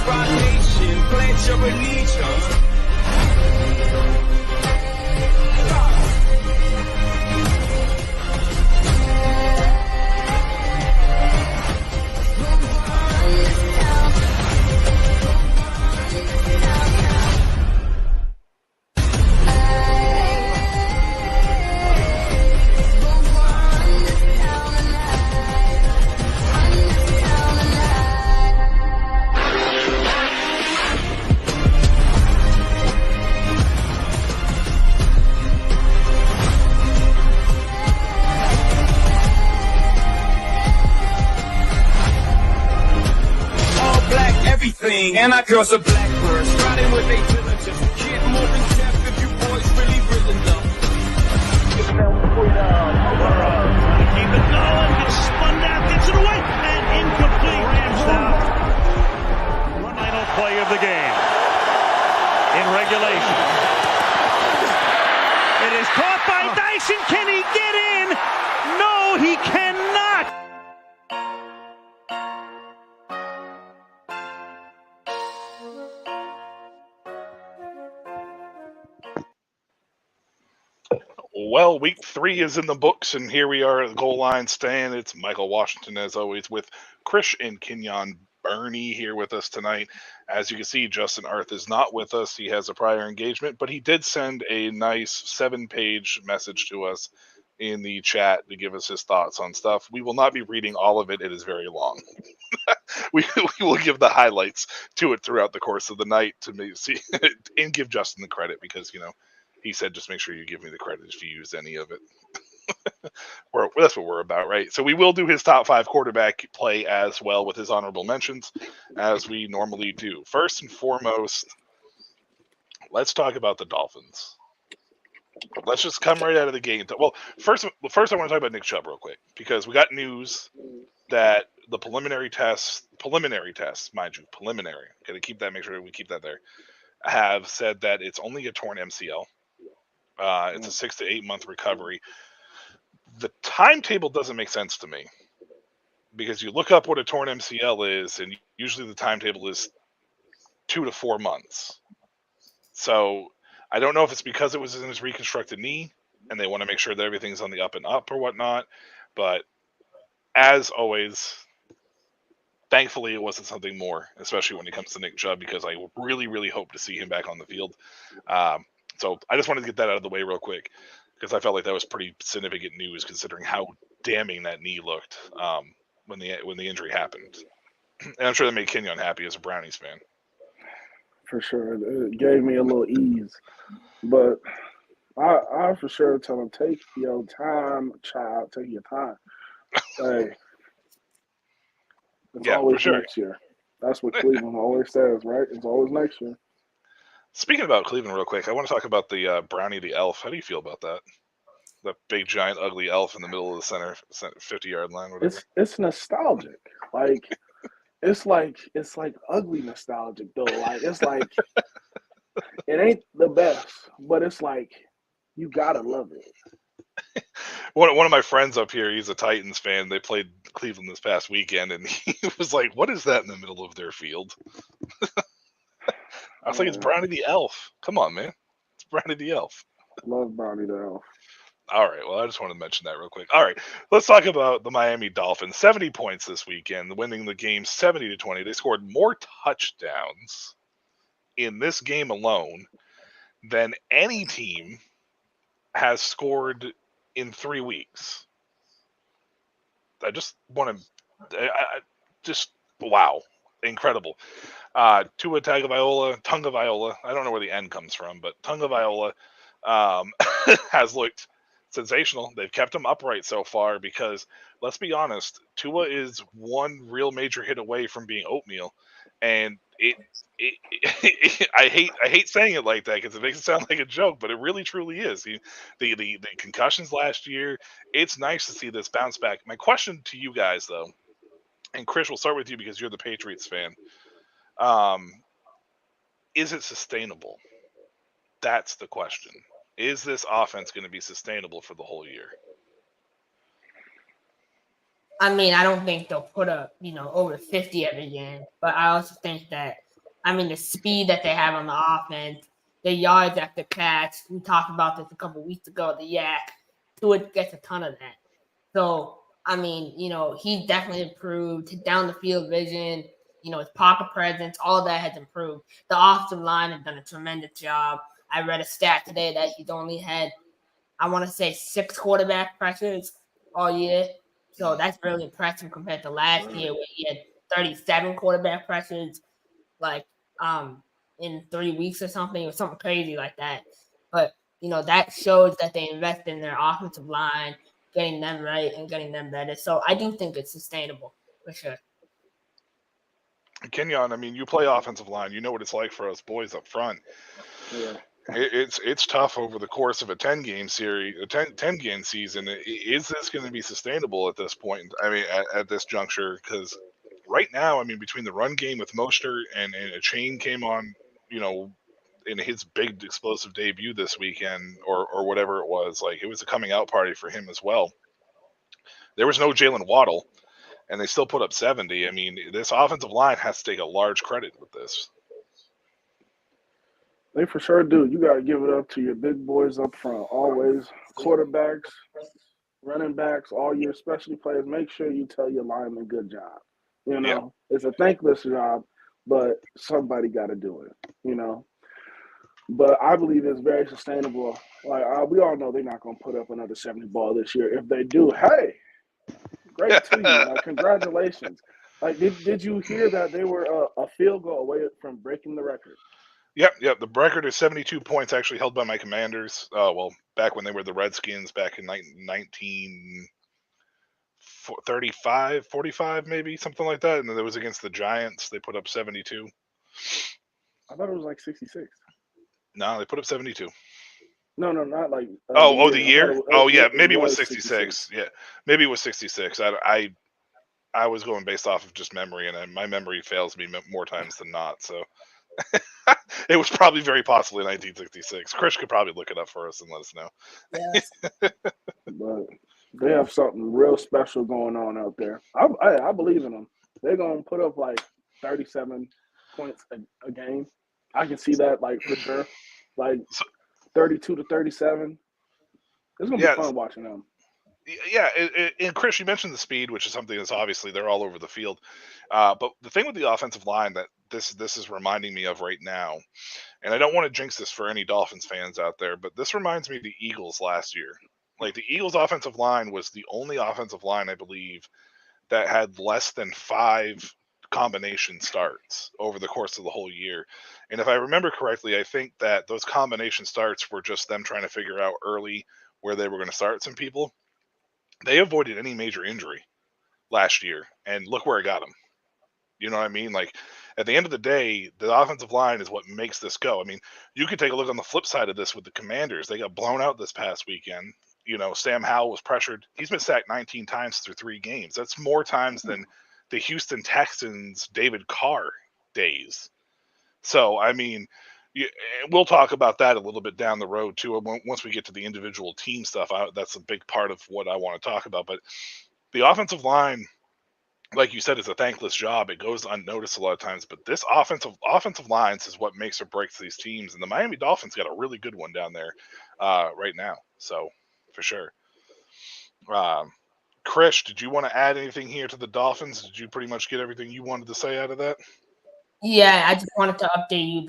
Rock Nation, pledge your allegiance. And our girls are blackbirds, riding with they diligence. Can't more than death if you boys really rhythm them. Trying to keep it going, gets spun down, gets it away, and incomplete. Rams down. Final play of the game. In regulation. It is caught by Dyson. Can he get in? No, he cannot. Well, week 3 is in the books, and here we are at the goal line stand. It's Michael Washington, as always, with Krish and Kenyon Bernie here with us tonight. As you can see, Justin Arth is not with us. He has a prior engagement, but he did send a nice 7-page message to us in the chat to give us his thoughts on stuff. We will not be reading all of it. It is very long. we will give the highlights to it throughout the course of the night to see and give Justin the credit because, he said, just make sure you give me the credit if you use any of it. That's what we're about, right? So we will do his top 5 quarterback play as well with his honorable mentions, as we normally do. First and foremost, let's talk about the Dolphins. Let's just come right out of the gate. Well, first I want to talk about Nick Chubb real quick, because we got news that the preliminary tests, mind you, preliminary. Got to keep that, make sure we keep that there. Have said that it's only a torn MCL. It's a 6 to 8 month recovery. The timetable doesn't make sense to me because you look up what a torn MCL is, and usually the timetable is 2 to 4 months. So I don't know if it's because it was in his reconstructed knee and they want to make sure that everything's on the up and up or whatnot. But as always, thankfully it wasn't something more, especially when it comes to Nick Chubb, because I really, really hope to see him back on the field. So I just wanted to get that out of the way real quick because I felt like that was pretty significant news considering how damning that knee looked when the injury happened. And I'm sure that made Kenyon happy as a Brownies fan. For sure. It gave me a little ease. But I for sure tell him, take your time, child. Take your time. Hey, it's always next year. That's what Cleveland always says, right? It's always next year. Speaking about Cleveland real quick, I want to talk about the Brownie the Elf. How do you feel about that? The big, giant, ugly elf in the middle of the center 50-yard line. Whatever. It's nostalgic. Like it's like ugly nostalgic though. Like it's like it ain't the best, but it's like you gotta love it. One of my friends up here, he's a Titans fan. They played Cleveland this past weekend, and he was like, "What is that in the middle of their field?" I was like, "It's Brownie the Elf. Come on, man. It's Brownie the Elf." Love Brownie the Elf. All right. Well, I just wanted to mention that real quick. All right. Let's talk about the Miami Dolphins. 70 points this weekend, winning the game 70-20. They scored more touchdowns in this game alone than any team has scored in 3 weeks. I just want to wow. Incredible. Tua Tagovailoa, I don't know where the N comes from, but Tagovailoa has looked sensational. They've kept him upright so far because, let's be honest, Tua is one real major hit away from being oatmeal, and I hate saying it like that because it makes it sound like a joke, but it really truly is. The concussions last year, it's nice to see this bounce back. My question to you guys, though, and Chris, we'll start with you because you're the Patriots fan. Is it sustainable? That's the question. Is this offense going to be sustainable for the whole year? I mean, I don't think they'll put up, over 50 every game, but I also think that I mean, the speed that they have on the offense, the yards after catch. We talked about this a couple weeks ago. The yak, Tua gets a ton of that. So I mean, he's definitely improved. His down the field vision, his pocket presence, all of that has improved. The offensive line has done a tremendous job. I read a stat today that he's only had, I want to say, 6 quarterback pressures all year. So that's really impressive compared to last year where he had 37 quarterback pressures, like in 3 weeks or something crazy like that. But that shows that they invest in their offensive line, getting them right and getting them better. So I do think it's sustainable for sure. Kenyon, I mean, you play offensive line. You know what it's like for us boys up front. Yeah. It's tough over the course of a 10-game series, a 10-game season. Is this going to be sustainable at this point? I mean, at this juncture, because right now, I mean, between the run game with Mostert and a chain came on, in his big explosive debut this weekend or whatever it was, like it was a coming out party for him as well. There was no Jalen Waddle, and they still put up 70. I mean, this offensive line has to take a large credit with this. They for sure do. You got to give it up to your big boys up front. Always quarterbacks, running backs, all your specialty players. Make sure you tell your linemen good job. It's a thankless job, but somebody got to do it. But I believe it's very sustainable. Like we all know they're not going to put up another 70 ball this year. If they do, hey, great to you. Like, congratulations. Like, did you hear that they were a field goal away from breaking the record? Yep. The record is 72 points, actually held by my Commanders. Back when they were the Redskins, back in 1935, 45, maybe something like that. And then it was against the Giants. They put up 72. I thought it was like 66. No, they put up 72. No, not like. The year. Maybe it was 66. Yeah, maybe it was 66. I was going based off of just memory, and my memory fails me more times than not. So. It was probably very possibly 1966. Chris could probably look it up for us and let us know. Yes. But they have something real special going on out there. I believe in them. They're going to put up like 37 points a game. I can see that, like, for sure. Like 32 to 37. It's going to be fun watching them. Yeah, and Chris, you mentioned the speed, which is something that's obviously they're all over the field. But the thing with the offensive line that this is reminding me of right now, and I don't want to jinx this for any Dolphins fans out there, but this reminds me of the Eagles last year. Like, the Eagles' offensive line was the only offensive line, I believe, that had less than 5 combination starts over the course of the whole year. And if I remember correctly, I think that those combination starts were just them trying to figure out early where they were going to start some people. They avoided any major injury last year, and look where it got them. You know what I mean? Like, at the end of the day, the offensive line is what makes this go. I mean, you could take a look on the flip side of this with the Commanders. They got blown out this past weekend. Sam Howell was pressured. He's been sacked 19 times through 3 games. That's more times than the Houston Texans' David Carr days. So, I mean, we'll talk about that a little bit down the road too. Once we get to the individual team stuff, that's a big part of what I want to talk about. But the offensive line, like you said, is a thankless job. It goes unnoticed a lot of times. But this offensive lines is what makes or breaks these teams. And the Miami Dolphins got a really good one down there right now. So, for sure. Chris, did you want to add anything here to the Dolphins? Did you pretty much get everything you wanted to say out of that? Yeah, I just wanted to update you.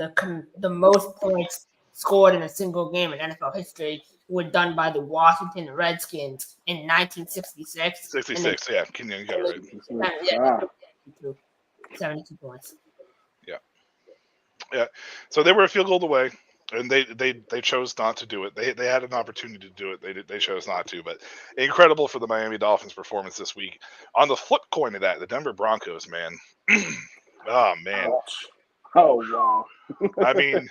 The most points scored in a single game in NFL history were done by the Washington Redskins in 1966. 66, yeah. You got it right. Yeah, 72 points. Yeah. So they were a field goal away, and they chose not to do it. They had an opportunity to do it. They chose not to. But incredible for the Miami Dolphins' performance this week. On the flip coin of that, the Denver Broncos, man. Oh, man. Oh, wow. I mean,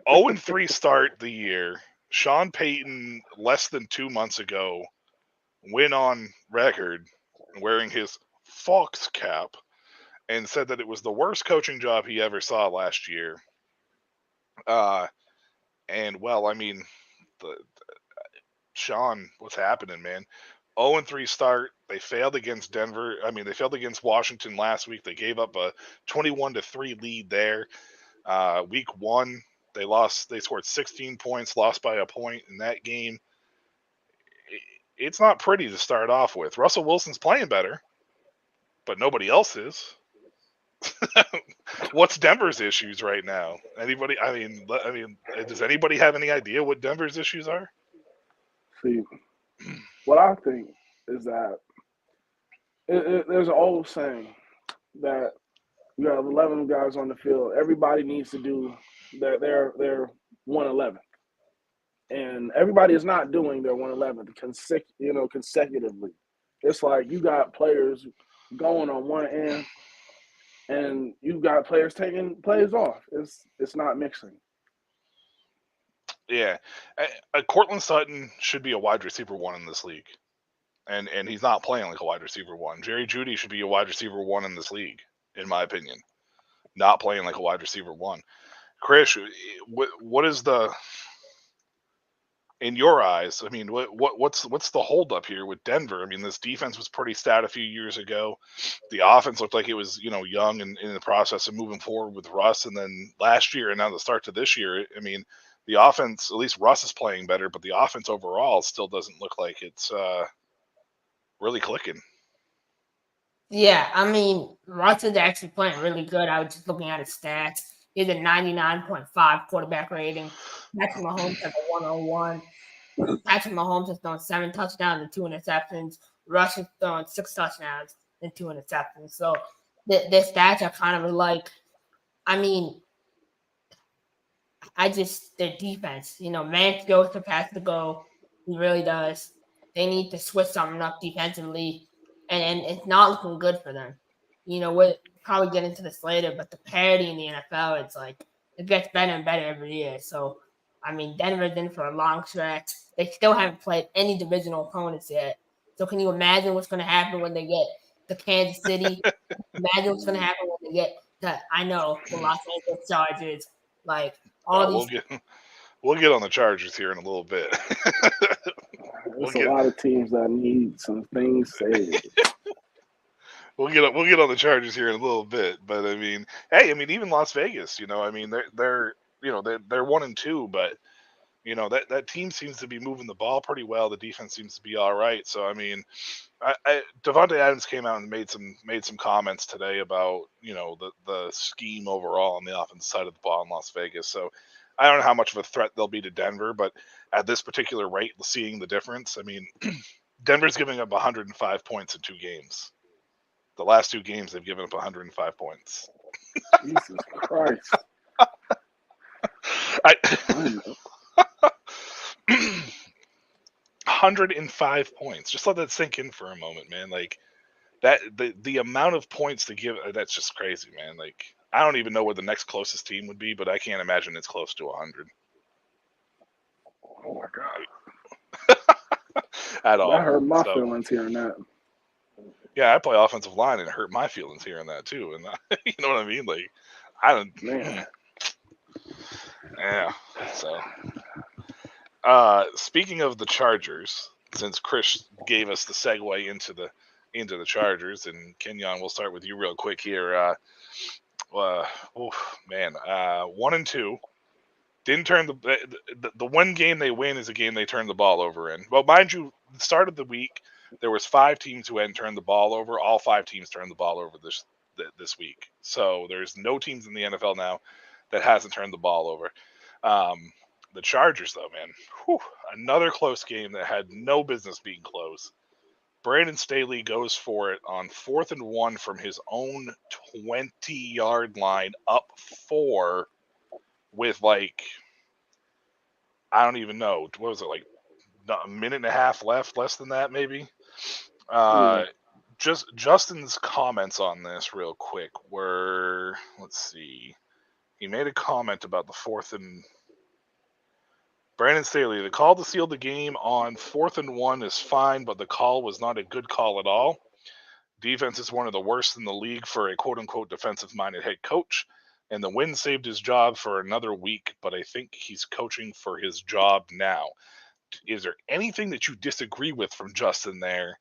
0-3 start the year. Sean Payton, less than 2 months ago, went on record wearing his Fox cap and said that it was the worst coaching job he ever saw last year. And, well, I mean, Sean, what's happening, man? 0-3 start. They failed against Denver. I mean, they failed against Washington last week. They gave up a 21-3 lead there. Week 1, they lost. They scored 16 points, lost by a point in that game. It's not pretty to start off with. Russell Wilson's playing better, but nobody else is. What's Denver's issues right now? Anybody? I mean, does anybody have any idea what Denver's issues are? See, what I think is that there's an old saying that you have 11 guys on the field. Everybody needs to do their 111, and everybody is not doing their 111 consecutively. It's like you got players going on one end, and you've got players taking plays off. It's not mixing. Yeah, Cortland Sutton should be a wide receiver 1 in this league, and he's not playing like a wide receiver 1. Jerry Jeudy should be a wide receiver 1 in this league, in my opinion. Not playing like a wide receiver 1. Chris, what is the, in your eyes? I mean, what's the holdup here with Denver? I mean, this defense was pretty stout a few years ago. The offense looked like it was, young and in the process of moving forward with Russ. And then last year and now the start to this year, I mean, the offense, at least Russ is playing better, but the offense overall still doesn't look like it's really clicking. Yeah, I mean, Russ is actually playing really good. I was just looking at his stats. He has a 99.5 quarterback rating. Patrick Mahomes has a 101. Patrick Mahomes has thrown 7 touchdowns and 2 interceptions. Russ has thrown 6 touchdowns and 2 interceptions. So their stats are kind of like, I mean, their defense, Vance Joseph has to go. He really does. They need to switch something up defensively, and it's not looking good for them. We'll probably get into this later, but the parity in the NFL, it's like it gets better and better every year. So, I mean, Denver's in for a long stretch. They still haven't played any divisional opponents yet. So can you imagine what's going to happen when they get to Kansas City? Imagine what's going to happen when they get the Los Angeles Chargers, like all these. We'll get on the Chargers here in a little bit. There's a lot of teams that need some things said. We'll get on the Chargers here in a little bit, but I mean, hey, even Las Vegas, I mean, they're 1-2, but that team seems to be moving the ball pretty well. The defense seems to be all right. So I mean, Devontae Adams came out and made some comments today about the scheme overall on the offensive side of the ball in Las Vegas. So I don't know how much of a threat they'll be to Denver, but at this particular rate, seeing the difference, I mean, Denver's giving up 105 points in 2 games. The last 2 games, they've given up 105 points. Jesus Christ. 105 points. Just let that sink in for a moment, man. Like that, the amount of points to give, that's just crazy, man. Like I don't even know where the next closest team would be, but I can't imagine it's close to 100. Oh my God. At all. That hurt my feelings hearing that. Yeah, I play offensive line and it hurt my feelings hearing that too. And you know what I mean? Like I don't. Man. Yeah. So. Speaking of the Chargers, since Chris gave us the segue into the Chargers, and Kenyon, we'll start with you real quick here. 1-2. Didn't turn the one game they win is a game they turn the ball over in. Well, mind you, the start of the week there was 5 teams who hadn't turned the ball over. All 5 teams turned the ball over this week. So there's no teams in the NFL now that hasn't turned the ball over. The Chargers, though, man, another close game that had no business being close. Brandon Staley goes for it on 4th and 1 from his own 20-yard line, up 4 with I don't even know, what was it, like a minute and a half left, less than that maybe? Just Justin's comments on this real quick were, let's see, he made a comment about the 4th and Brandon Staley, the call to seal the game on 4th and 1 is fine, but the call was not a good call at all. Defense is one of the worst in the league for a quote-unquote defensive-minded head coach, and the win saved his job for another week, but I think he's coaching for his job now. is there anything that you disagree with from Justin there?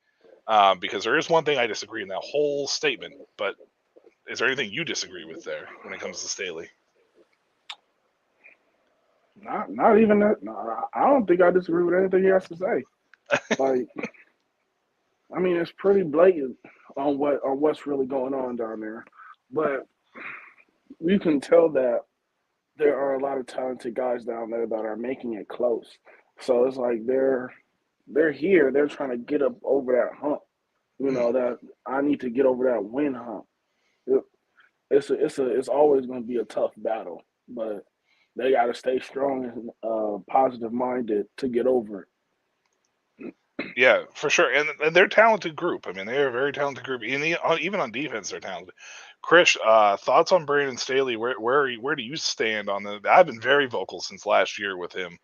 Because there is one thing I disagree in that whole statement, but is there anything you disagree with there when it comes to Staley? Not even that. No, I don't think I disagree with anything he has to say. Like, I mean, it's pretty blatant on what's really going on down there, but you can tell that there are a lot of talented guys down there that are making it close. So it's like they're here. They're trying to get up over that hump. You know, that I need to get over that win hump. It's always going to be a tough battle, but they got to stay strong and positive minded to get over it. Yeah, for sure. And they're a talented group. I mean, they're a very talented group. Even on defense, they're talented. Chris, thoughts on Brandon Staley? Where do you stand on the? I've been very vocal since last year with him.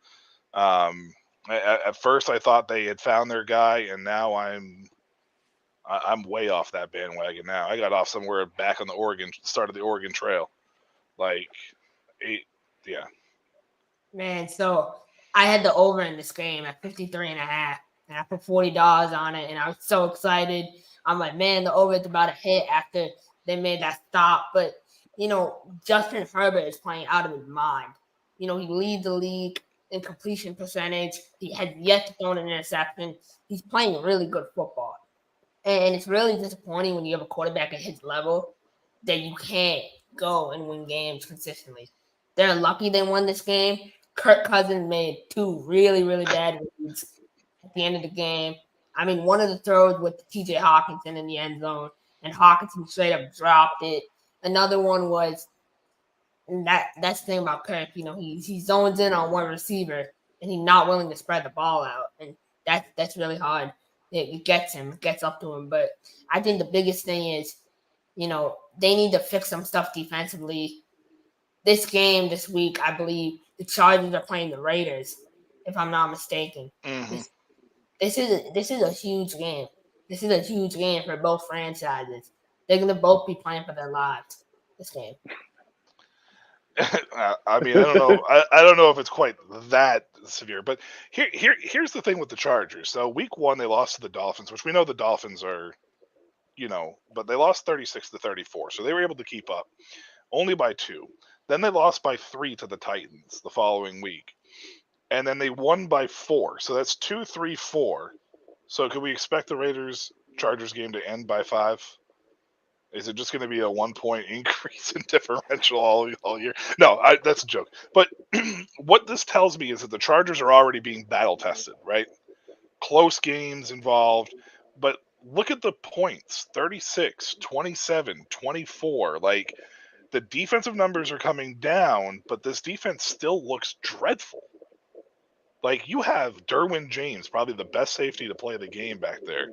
At first, I thought they had found their guy, and now I'm way off that bandwagon. Now I got off somewhere back on the start of the Oregon Trail. Yeah. Man, so I had the over in this game at 53.5, and I put $40 on it, and I was so excited. I'm like, man, the over is about to hit after they made that stop. But, Justin Herbert is playing out of his mind. He leads the league in completion percentage. He has yet to throw an interception. He's playing really good football. And it's really disappointing when you have a quarterback at his level that you can't go and win games consistently. They're lucky they won this game. Kirk Cousins made 2 really, really bad reads at the end of the game. I mean, one of the throws with TJ Hawkinson in the end zone, and Hawkinson straight up dropped it. Another one was, and that's the thing about Kirk, he zones in on one receiver, and he's not willing to spread the ball out, and that's really hard. It gets up to him. But I think the biggest thing is, they need to fix some stuff defensively. This game this week, I believe the Chargers are playing the Raiders, if I'm not mistaken. Mm-hmm. This is a huge game. This is a huge game for both franchises. They're gonna both be playing for their lives this game. I mean, I don't know. I don't know if it's quite that severe, but here's the thing with the Chargers. So week 1 they lost to the Dolphins, which we know the Dolphins are, but they lost 36-34, so they were able to keep up only by 2. Then they lost by 3 to the Titans the following week, and then they won by 4. So that's 2, 3, 4. So could we expect the Raiders-Chargers game to end by 5? Is it just going to be a 1-point increase in differential all year? No, that's a joke. But what this tells me is that the Chargers are already being battle tested, right? Close games involved. But look at the points, 36, 27, 24. Like, the defensive numbers are coming down, but this defense still looks dreadful. Like, you have Derwin James, probably the best safety to play the game back there.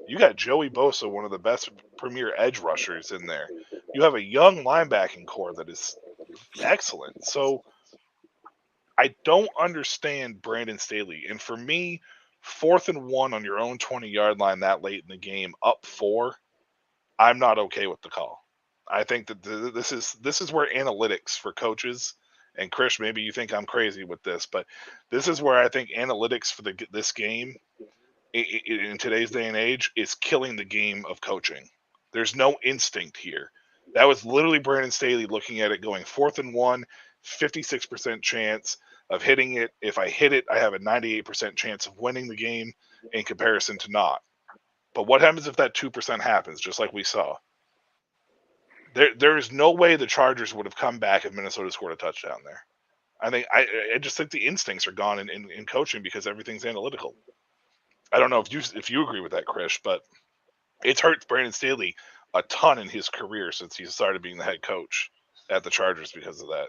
You got Joey Bosa, one of the best premier edge rushers in there. You have a young linebacking core that is excellent. So I don't understand Brandon Staley. And for me, 4th and 1 on your own 20-yard line that late in the game, up 4, I'm not okay with the call. I think that this is where analytics for coaches, and Chris, maybe you think I'm crazy with this, but this is where I think analytics for this game in today's day and age is killing the game of coaching. There's no instinct here. That was literally Brandon Staley looking at it, going 4th and 1, 56% chance of hitting it. If I hit it, I have a 98% chance of winning the game in comparison to not. But what happens if that 2% happens, just like we saw? There is no way the Chargers would have come back if Minnesota scored a touchdown there. I just think the instincts are gone in coaching because everything's analytical. I don't know if you agree with that, Chris, but it's hurt Brandon Staley a ton in his career since he started being the head coach at the Chargers because of that.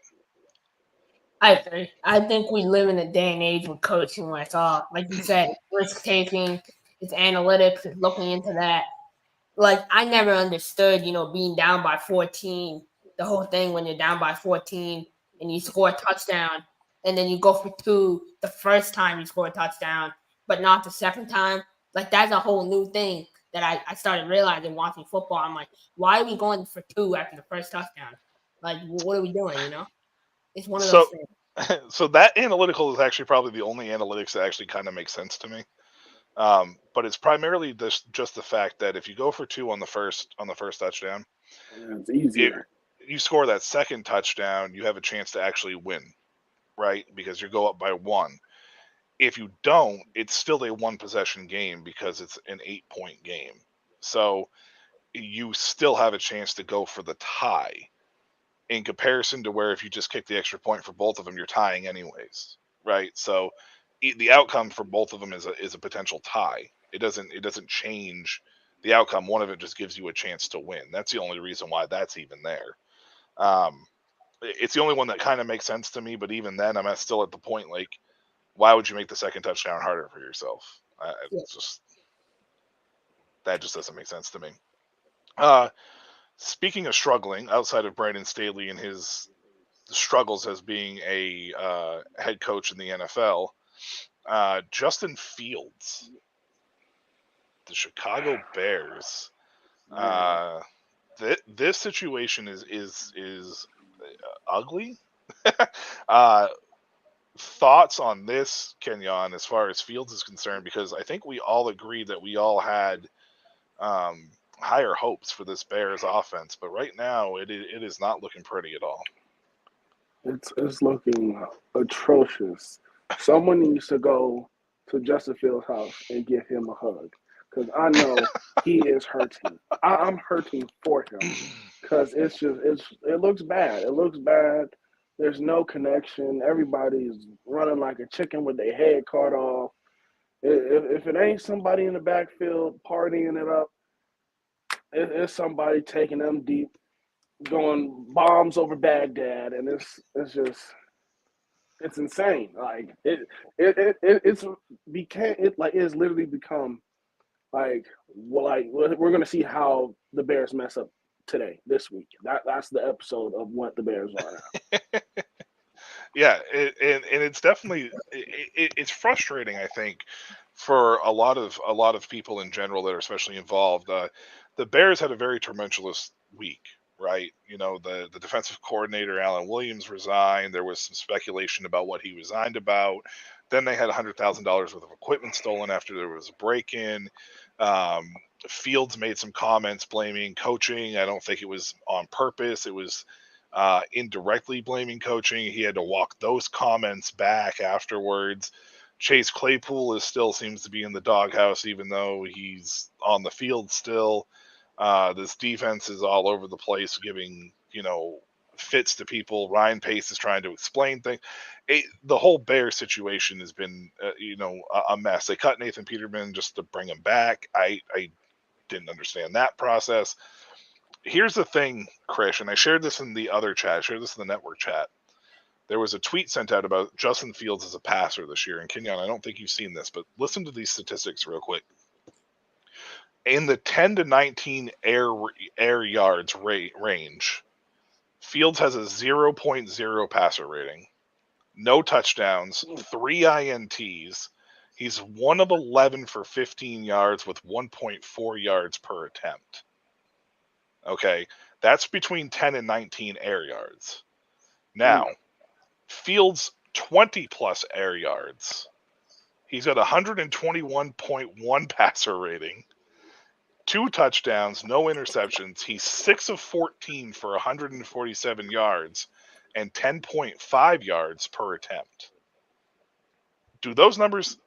I agree. I think we live in a day and age with coaching where it's all, like you said, risk taking, it's analytics, it's looking into that. Like, I never understood, being down by 14, the whole thing when you're down by 14 and you score a touchdown and then you go for 2 the first time you score a touchdown, but not the second time. Like, that's a whole new thing that I started realizing watching football. I'm like, why are we going for 2 after the first touchdown? Like, what are we doing, It's one of those things. So that analytical is actually probably the only analytics that actually kind of makes sense to me. But it's primarily just the fact that if you go for 2 on the first touchdown, It's if easier. you score that second touchdown, you have a chance to actually win, right? Because you go up by 1. If you don't, it's still a 1-possession game because it's an 8-point game. So you still have a chance to go for the tie, in comparison to where if you just kick the extra point for both of them, you're tying anyways, right? So the outcome for both of them is a potential tie. It doesn't change the outcome. One of it just gives you a chance to win. That's the only reason why that's even there. It's the only one that kind of makes sense to me. But even then, I'm still at the point like, why would you make the second touchdown harder for yourself? That just doesn't make sense to me. Speaking of struggling, outside of Brandon Staley and his struggles as being a head coach in the NFL, Justin Fields, the Chicago Bears. This situation is ugly. Thoughts on this, Kenyon, as far as Fields is concerned? Because I think we all agreed that we all had higher hopes for this Bears offense, but right now it is not looking pretty at all. It's looking atrocious. Someone needs to go to Justin Fields' house and give him a hug, because I know he is hurting. I'm hurting for him because it looks bad. It looks bad. There's no connection. Everybody's running like a chicken with their head cut off. If it ain't somebody in the backfield partying it up, it's somebody taking them deep, going bombs over Baghdad, and it's insane. Like it's literally become like, well, like we're gonna see how the Bears mess up this week. That's the episode of what the Bears are now. Yeah, and it's definitely it's frustrating, I think, for a lot of people in general that are especially involved. The Bears had a very tumultuous week, right? You know, the defensive coordinator Alan Williams resigned. There was some speculation about what he resigned about. Then they had $100,000 worth of equipment stolen after there was a break-in. Fields made some comments blaming coaching. I don't think it was on purpose. It was indirectly blaming coaching. He had to walk those comments back afterwards. Chase Claypool still seems to be in the doghouse, even though he's on the field still. This defense is all over the place, giving fits to people. Ryan Pace is trying to explain things. The whole Bear situation has been a mess. They cut Nathan Peterman just to bring him back. I didn't understand that process. Here's the thing, Krish, and I shared this in the other chat. I shared this in the network chat. There was a tweet sent out about Justin Fields as a passer this year. And Kenyon, I don't think you've seen this, but listen to these statistics real quick. In the 10 to 19 air yards range, Fields has a 0.0 passer rating, no touchdowns, 3 INTs. He's 1 of 11 for 15 yards with 1.4 yards per attempt. Okay, that's between 10 and 19 air yards. Now, Fields 20-plus air yards. He's got 121.1 passer rating, 2 touchdowns, no interceptions. He's 6 of 14 for 147 yards and 10.5 yards per attempt. Do those numbers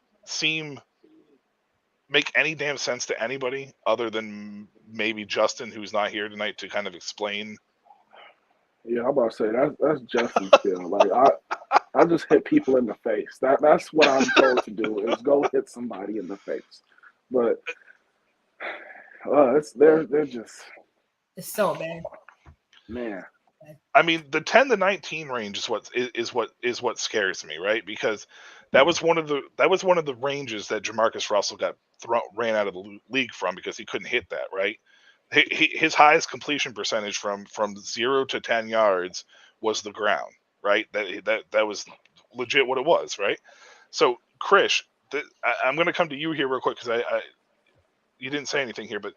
make any damn sense to anybody other than maybe Justin, who's not here tonight to kind of explain? Yeah, I'm about to say that's Justin's skill. Like I just hit people in the face. That's what I'm told to do, is go hit somebody in the face. But they're just, it's so bad, man. I mean, the 10 to 19 range is what scares me, right? Because that was one of the ranges that Jamarcus Russell ran out of the league from, because he couldn't hit that, right? His highest completion percentage from 0 to 10 yards was the ground, right? That was legit what it was, right? So, Krish, I'm going to come to you here real quick, because you didn't say anything here, but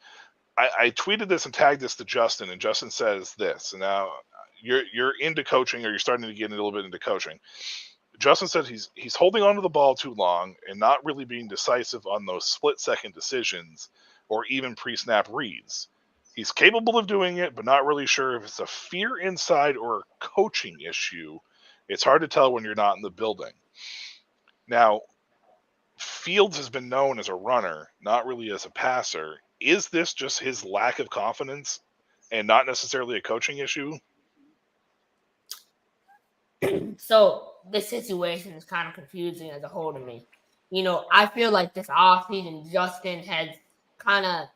I tweeted this and tagged this to Justin, and Justin says this. And now, you're into coaching, or you're starting to get a little bit into coaching. Justin said he's holding on to the ball too long and not really being decisive on those split-second decisions or even pre-snap reads. He's capable of doing it, but not really sure if it's a fear inside or a coaching issue. It's hard to tell when you're not in the building. Now, Fields has been known as a runner, not really as a passer. Is this just his lack of confidence and not necessarily a coaching issue? So the situation is kind of confusing as a whole to me. I feel like this offseason, Justin has kind of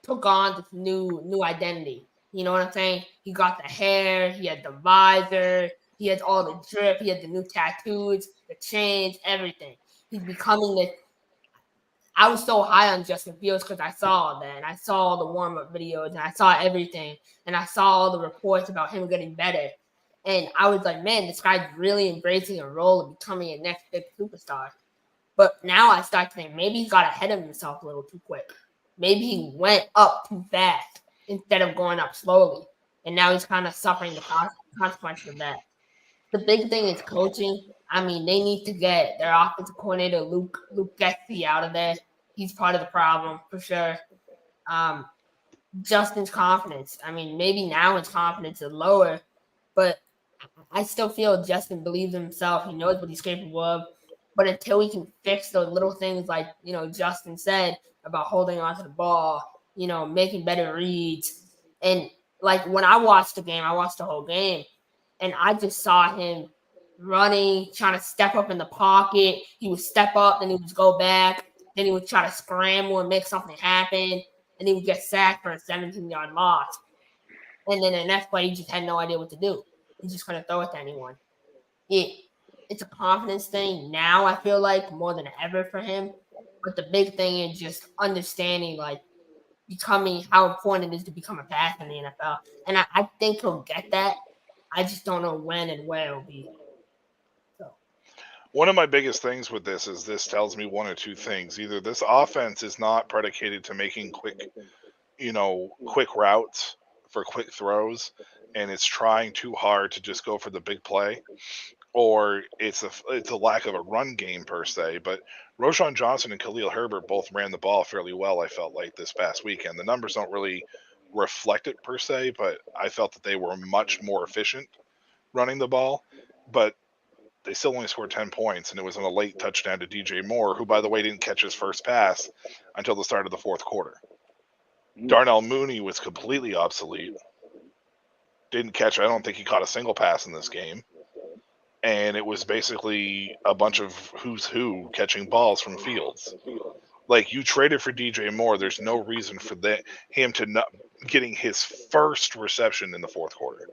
took on this new identity. You know what I'm saying? He got the hair, he had the visor, he has all the drip, he had the new tattoos, the chains, everything. He's becoming this. I was so high on Justin Fields because I saw all that, and I saw all the warm-up videos, and I saw everything, and I saw all the reports about him getting better. And I was like, man, this guy's really embracing a role of becoming a next big superstar. But now I start to think maybe he got ahead of himself a little too quick. Maybe he went up too fast instead of going up slowly. And now he's kind of suffering the consequences of that. The big thing is coaching. I mean, they need to get their offensive coordinator, Luke Getsy, out of there. He's part of the problem for sure. Justin's confidence. I mean, maybe now his confidence is lower, but I still feel Justin believes in himself. He knows what he's capable of. But until he can fix those little things like, Justin said about holding onto the ball, making better reads. And like when I watched the game, I watched the whole game, and I just saw him running, trying to step up in the pocket. He would step up, then he would go back. Then he would try to scramble and make something happen. And he would get sacked for a 17-yard loss. And then the next play, he just had no idea what to do. He just couldn't throw it to anyone. It's a confidence thing now, I feel like, more than ever for him. But the big thing is just understanding, like, becoming how important it is to become a passer in the NFL. And I think he'll get that. I just don't know when and where it'll be. One of my biggest things with this is this tells me one or two things. Either this offense is not predicated to making quick routes for quick throws, and it's trying too hard to just go for the big play, or it's a lack of a run game per se. But Roschon Johnson and Khalil Herbert both ran the ball fairly well, I felt like, this past weekend. The numbers don't really reflect it per se, but I felt that they were much more efficient running the ball. But they still only scored 10 points, and it was on a late touchdown to DJ Moore, who, by the way, didn't catch his first pass until the start of the fourth quarter. Darnell Mooney was completely obsolete. Didn't catch, I don't think he caught a single pass in this game. And it was basically a bunch of who's who catching balls from Fields. Like, you traded for DJ Moore. There's no reason for him to not getting his first reception in the fourth quarter.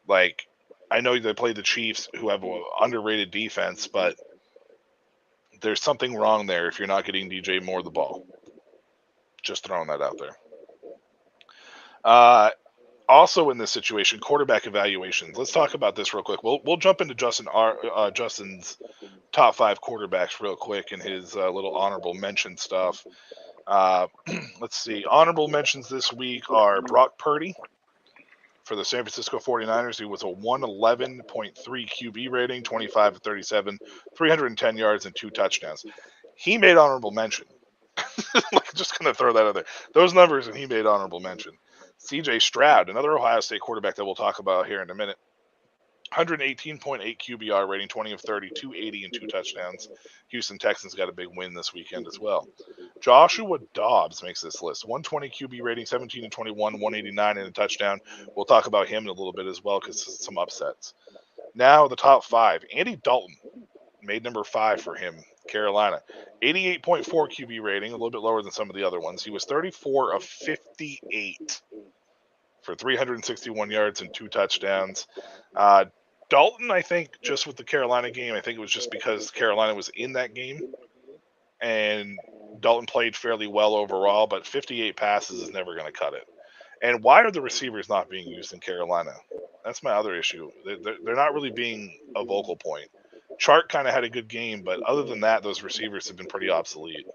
Like, I know they played the Chiefs, who have an underrated defense, but there's something wrong there if you're not getting DJ Moore the ball. Just throwing that out there. Also in this situation, quarterback evaluations. Let's talk about this real quick. We'll jump into Justin's top 5 quarterbacks real quick and his little honorable mention stuff. Let's see. Honorable mentions this week are Brock Purdy for the San Francisco 49ers. He was a 111.3 QB rating, 25 of 37, 310 yards, and 2 touchdowns. He made honorable mention. Just going to throw that out there. Those numbers, and he made honorable mention. CJ Stroud, another Ohio State quarterback that we'll talk about here in a minute. 118.8 QBR rating, 20 of 30, 280, and 2 touchdowns. Houston Texans got a big win this weekend as well. Joshua Dobbs makes this list. 120 QB rating, 17 and 21, 189 and a touchdown. We'll talk about him in a little bit as well because some upsets. Now the top 5. Andy Dalton made number 5 for him, Carolina. 88.4 QB rating, a little bit lower than some of the other ones. He was 34 of 58 for 361 yards and 2 touchdowns. Dalton, I think, just with the Carolina game, I think it was just because Carolina was in that game, and Dalton played fairly well overall, but 58 passes is never going to cut it. And why are the receivers not being used in Carolina? That's my other issue. They're not really being a vocal point. Chark kind of had a good game, but other than that, those receivers have been pretty obsolete.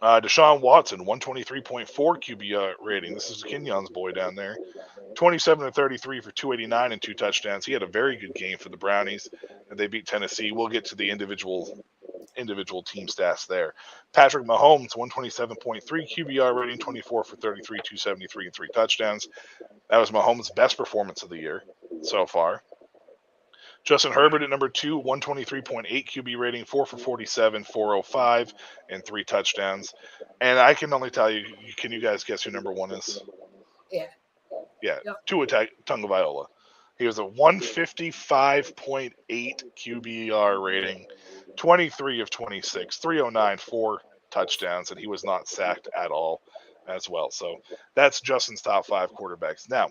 Deshaun Watson, 123.4 QB rating. This is Kenyon's boy down there. 27 to 33 for 289 and 2 touchdowns. He had a very good game for the Brownies, and they beat Tennessee. We'll get to the individual team stats there. Patrick Mahomes, 127.3 QBR rating, 24 for 33, 273, and 3 touchdowns. That was Mahomes' best performance of the year so far. Justin Herbert at number 2, 123.8 QB rating, 4 for 47, 405, and 3 touchdowns. And I can only tell you, can you guys guess who number 1 is? Yeah. Yeah, Yep. Tua Tagovailoa. He was a 155.8 QBR rating, 23 of 26, 309, 4 touchdowns, and he was not sacked at all as well. So that's Justin's top 5 quarterbacks. Now,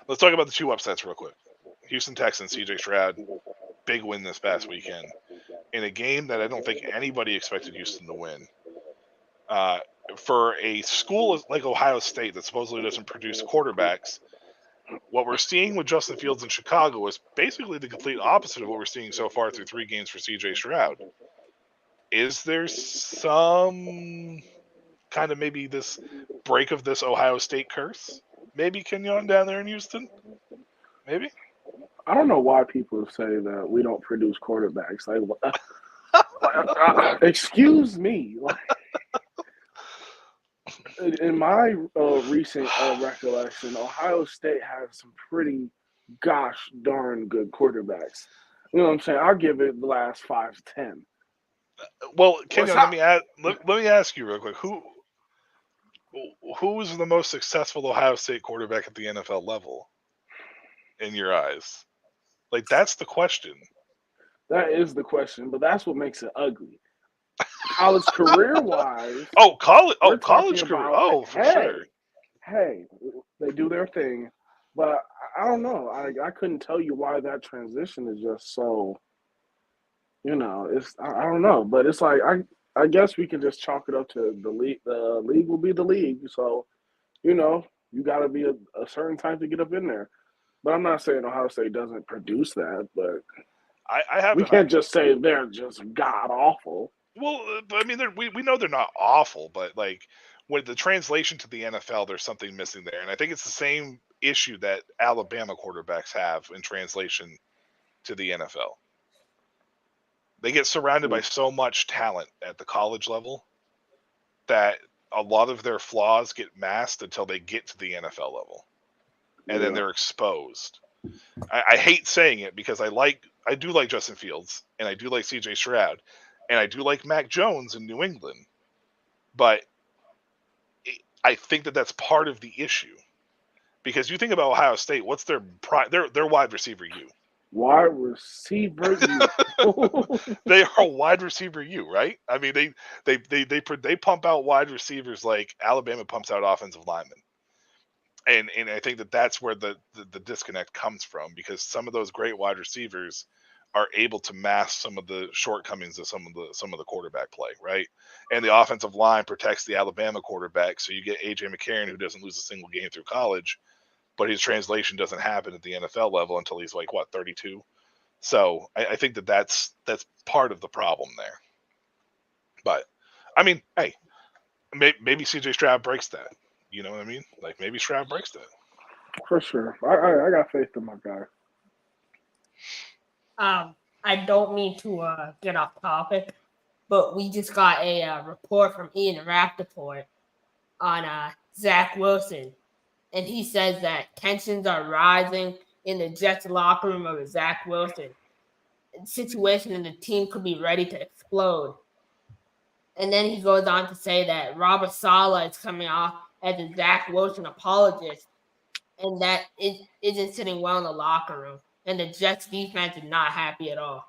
let's talk about the 2 upsets real quick. Houston Texans, CJ Stroud, big win this past weekend in a game that I don't think anybody expected Houston to win. For a school like Ohio State that supposedly doesn't produce quarterbacks, what we're seeing with Justin Fields in Chicago is basically the complete opposite of what we're seeing so far through 3 games for CJ Stroud. Is there some kind of maybe this break of this Ohio State curse? Maybe Kenyon down there in Houston? Maybe? I don't know why people say that we don't produce quarterbacks. Like, excuse me. Like, in my recent recollection, Ohio State has some pretty gosh darn good quarterbacks. You know what I'm saying? I'll give it the last 5 to 10. Well, Kenyon, let me ask you real quick. Who is the most successful Ohio State quarterback at the NFL level in your eyes? Like, that's the question. That is the question, but that's what makes it ugly. College career-wise. College career. About, for sure. Hey, they do their thing, but I don't know. I couldn't tell you why that transition is just so. It's I don't know, but it's like I guess we can just chalk it up to the league. The league will be the league, so you got to be a certain time to get up in there. But I'm not saying Ohio State doesn't produce that, but we can't just say they're just god awful. Well, I mean, we know they're not awful, but like with the translation to the NFL, there's something missing there, and I think it's the same issue that Alabama quarterbacks have in translation to the NFL. They get surrounded by so much talent at the college level that a lot of their flaws get masked until they get to the NFL level. And then they're exposed. I hate saying it because I do like Justin Fields, and I do like CJ Stroud, and I do like Mac Jones in New England. But I think that that's part of the issue. Because you think about Ohio State, what's their wide receiver U? Wide receiver U. They are wide receiver U, right? I mean, they pump out wide receivers like Alabama pumps out offensive linemen. And I think that's where the disconnect comes from, because some of those great wide receivers are able to mask some of the shortcomings of some of the quarterback play, right? And the offensive line protects the Alabama quarterback, so you get AJ McCarron, who doesn't lose a single game through college, but his translation doesn't happen at the NFL level until he's 32. So I think that's part of the problem there. But I mean, hey, maybe CJ Stroud breaks that. You know what I mean? Like, maybe Stroud breaks that. For sure. I got faith in my guy. I don't mean to get off topic, but we just got a report from Ian Rapoport on Zach Wilson. And he says that tensions are rising in the Jets locker room over Zach Wilson. The situation in the team could be ready to explode. And then he goes on to say that Robert Saleh is coming off as a Zach Wilson apologist, and that it isn't sitting well in the locker room. And the Jets defense is not happy at all.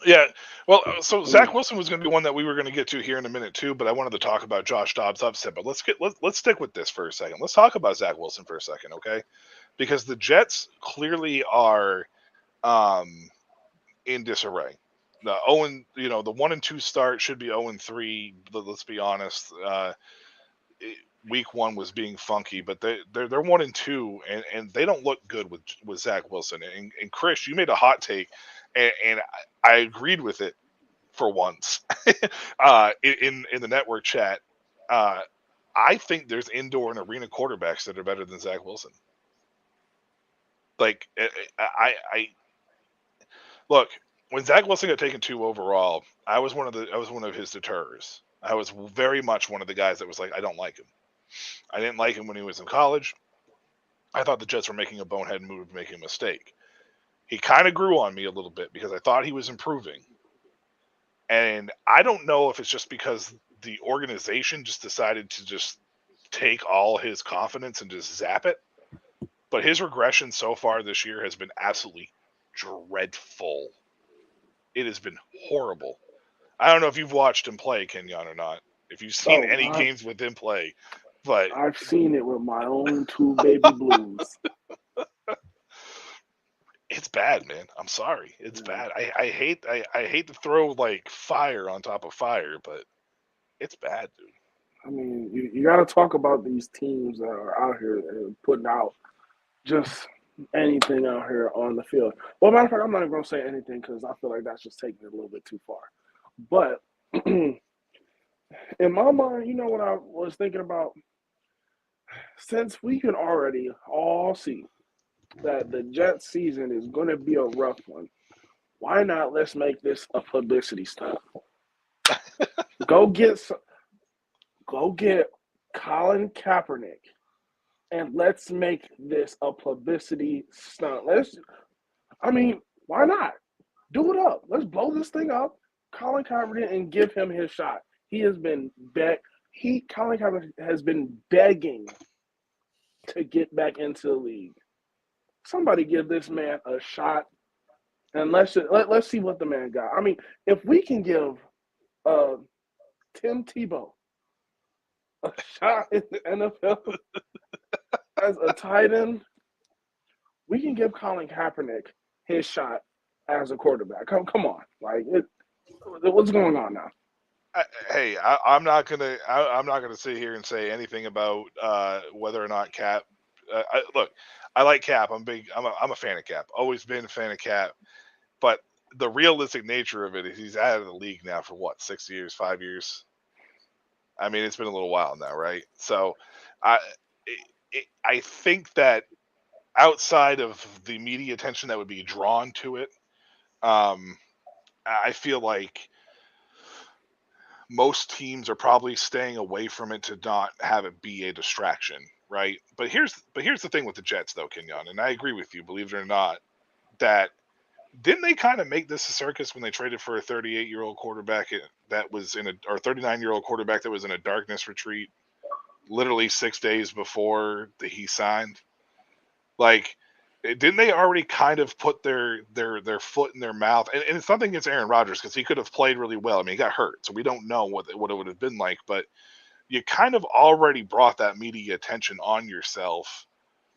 Yeah, well, so Zach Wilson was going to be one that we were going to get to here in a minute too, but I wanted to talk about Josh Dobbs' upset. But let's stick with this for a second. Let's talk about Zach Wilson for a second, okay? Because the Jets clearly are in disarray. The 1-2 start should be 0-3. Let's be honest. Week 1 was being funky, but they're 1-2, and they don't look good with Zach Wilson. And Chris, you made a hot take, and I agreed with it for once in the network chat. I think there's indoor and arena quarterbacks that are better than Zach Wilson. Like, I look, when Zach Wilson got taken 2 overall, I was one of his deterrers. I was very much one of the guys that was like, I don't like him. I didn't like him when he was in college. I thought the Jets were making a bonehead move, making a mistake. He kind of grew on me a little bit because I thought he was improving. And I don't know if it's just because the organization just decided to just take all his confidence and just zap it. But his regression so far this year has been absolutely dreadful. It has been horrible. I don't know if you've watched him play, Kenyon, or not. If you've seen any games with him play. But I've seen it with my own 2 baby blues. It's bad, man. I'm sorry. It's bad. I hate to throw like fire on top of fire, but it's bad, dude. I mean, you got to talk about these teams that are out here and putting out just anything out here on the field. Well, matter of fact, I'm not even going to say anything because I feel like that's just taking it a little bit too far. But in my mind, you know what I was thinking about? Since we can already all see that the Jets season is going to be a rough one, why not let's make this a publicity stunt? Go get Colin Kaepernick and let's make this a publicity stunt. Why not? Do it up. Let's blow this thing up. Colin Kaepernick and give him his shot. He has been Colin Kaepernick has been begging to get back into the league. Somebody give this man a shot, and let's see what the man got. I mean, if we can give Tim Tebow a shot in the NFL as a tight end, we can give Colin Kaepernick his shot as a quarterback. Come on, like what's going on now? I'm not gonna sit here and say anything about whether or not Cap. Look, I like Cap. I'm a fan of Cap. Always been a fan of Cap. But the realistic nature of it is he's out of the league now for what, 6 years, 5 years? I mean, it's been a little while now, right? So, I think that outside of the media attention that would be drawn to it, I feel like most teams are probably staying away from it to not have it be a distraction, right? But here's the thing with the Jets, though, Kenyon, and I agree with you, believe it or not, that didn't they kind of make this a circus when they traded for a 38-year-old quarterback that was or 39-year-old quarterback that was in a darkness retreat, literally 6 days before he signed? Like, didn't they already kind of put their foot in their mouth? And it's nothing against Aaron Rodgers because he could have played really well. I mean, he got hurt, so we don't know what it would have been like. But you kind of already brought that media attention on yourself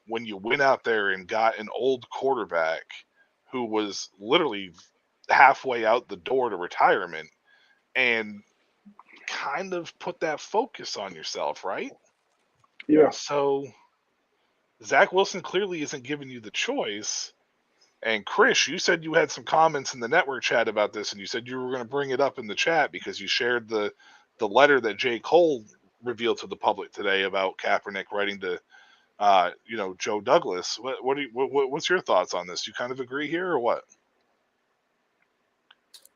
when you went out there and got an old quarterback who was literally halfway out the door to retirement and kind of put that focus on yourself, right? Yeah. So Zach Wilson clearly isn't giving you the choice. And Chris, you said you had some comments in the network chat about this, and you said you were going to bring it up in the chat because you shared the letter that J. Cole revealed to the public today about Kaepernick writing to Joe Douglas. What's your thoughts on this? You kind of agree here or what?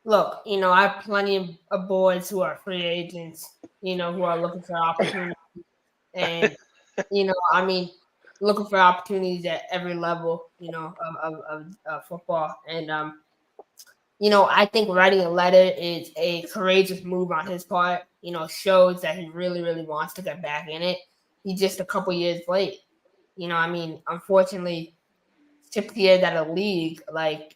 Look, I have plenty of boys who are free agents, who are looking for opportunities. And, looking for opportunities at every level, of football. And, I think writing a letter is a courageous move on his part. Shows that he really, really wants to get back in it. He's just a couple years late. Unfortunately, 6 years out of the league, like,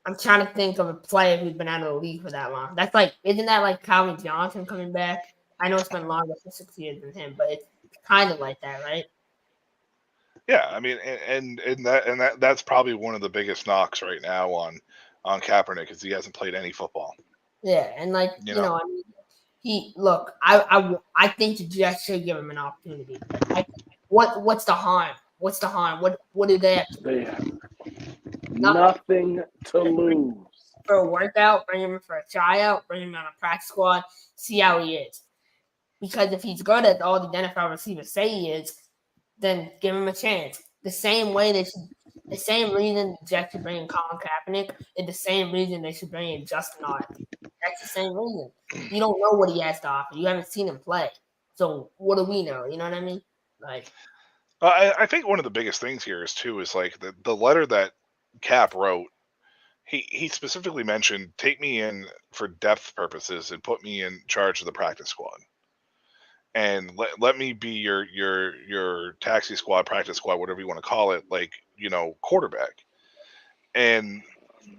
I'm trying to think of a player who's been out of the league for that long. That's like, isn't that like Calvin Johnson coming back? I know it's been longer for 6 years than him, but it's kind of like that, right? Yeah, I mean, and that's probably one of the biggest knocks right now on Kaepernick is he hasn't played any football. Yeah, and I think the Jets should give him an opportunity. What's the harm? What's the harm? What do they have to do? They have nothing to lose. for a workout, bring him in for a tryout, bring him on a practice squad, see how he is. Because if he's good as all the NFL receivers say he is, then give him a chance. The same reason the Jets should bring in Colin Kaepernick is the same reason they should bring in Justin Arthur. That's the same reason. You don't know what he has to offer. You haven't seen him play. So what do we know? You know what I mean? Like, I think one of the biggest things here is like the letter that Cap wrote. He specifically mentioned, take me in for depth purposes and put me in charge of the practice squad, and let me be your taxi squad, practice squad, whatever you want to call it, like, quarterback. And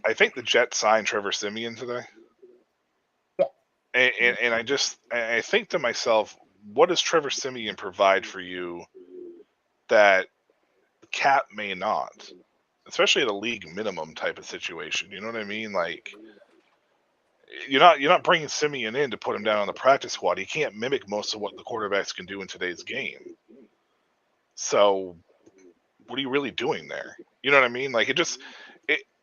I think the Jets signed Trevor Siemian today. And I think to myself, what does Trevor Siemian provide for you that Cap may not? Especially at a league minimum type of situation. You know what I mean? Like, you're not bringing Simeon in to put him down on the practice squad. He can't mimic most of what the quarterbacks can do in today's game. So what are you really doing there? You know what I mean? Like,